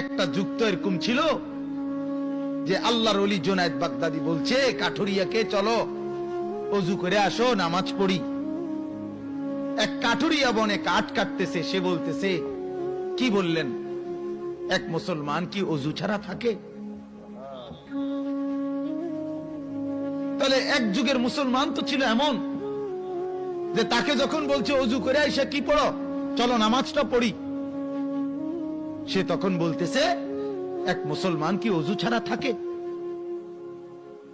একটা যুগ তো এরকম ছিল যে আল্লাহর ওলি জুনায়েদ বাগদাদি বলছে কাঠুরিয়াকে চলো ওযু করে আসো নামাজ পড়ি। এক কাঠুরিয়া বনে কাঠ কাটতেছে, সে বলতেছে কি বললেন, এক মুসলমান কি ওযু ছাড়া থাকে? তাহলে এক যুগের মুসলমান তো ছিল এমন যে তাকে যখন বলছে ওযু করে আইসা কি পড়ো, চলো নামাজটা পড়ি, সে তখন বলতেছে এক মুসলমান কি ওযু ছাড়া থাকে?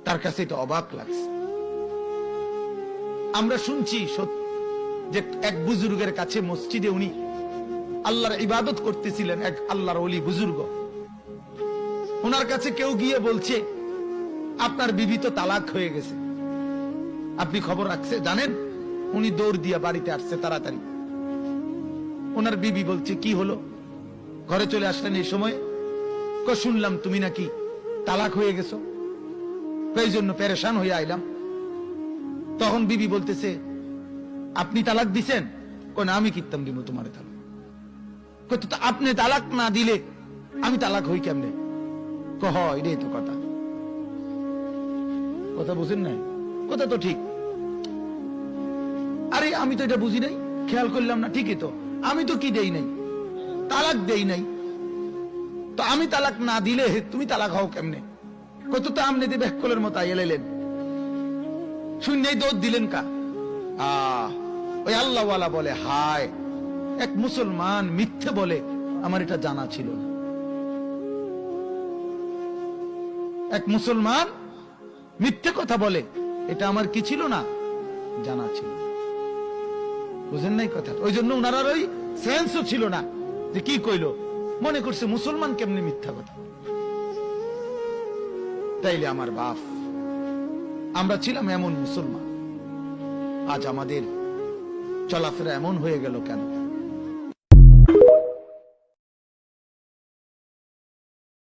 তার কাছে এটা অবাক লাগছে। আমরা শুনছি যে এক বুজুর্গের কাছে মসজিদে উনি আল্লাহর ইবাদত করতেছিলেন, এক আল্লাহর ওলি বুজুর্গ। ওনার কাছে কেউ গিয়ে বলছে আপনার বিবি তো তালাক হয়ে গেছে, আপনি খবর রাখছে জানেন? উনি দৌড় দিয়া বাড়িতে আসছে তাড়াতাড়ি। ওনার বিবি বলছে কি হলো, ঘরে চলে আসলেন এই সময়? শুনলাম তুমি নাকি তালাক হয়ে গেছো, এই জন্য পেরেশান হয়ে আইলাম। তখন বিবি বলতেছে আপনি তালাক দিছেন? না, আমি কিতাম দিব তোমার তালাক। আপনি তালাক না দিলে আমি তালাক হই কেমনে? এটাই তো কথা, কথা বুঝেন নাই? কথা তো ঠিক। আরে আমি তো এটা বুঝি নাই, খেয়াল করলাম না। ঠিকই তো, আমি তো কি দেই নাই, তালাক দেই নাই, তো আমি তালাক না দিলে তুমি তালাক হও কেমনে? কত তো আমনে দিয়ে ব্যাককলের মতো এলেন, শূন্যই দৌড় দিলেন কা? ওই আল্লাহওয়ালা বলে হায়, এক মুসলমান মিথ্যে বলে, আমার এটা জানা ছিল না। এক মুসলমান মিথ্যে কথা বলে, এটা আমার কি ছিল না, জানা ছিল। বুঝেন নাই কথা? ওই জন্য ওনার ওই সেন্সও ছিল না যে কি কইলো, মনে করছে মুসলমান কেমনে মিথ্যা কথা। তাইলে আমার বাপ, আমরা ছিলাম এমন মুসলমান, আজ আমাদের চলাফেরা এমন হয়ে গেল কেন?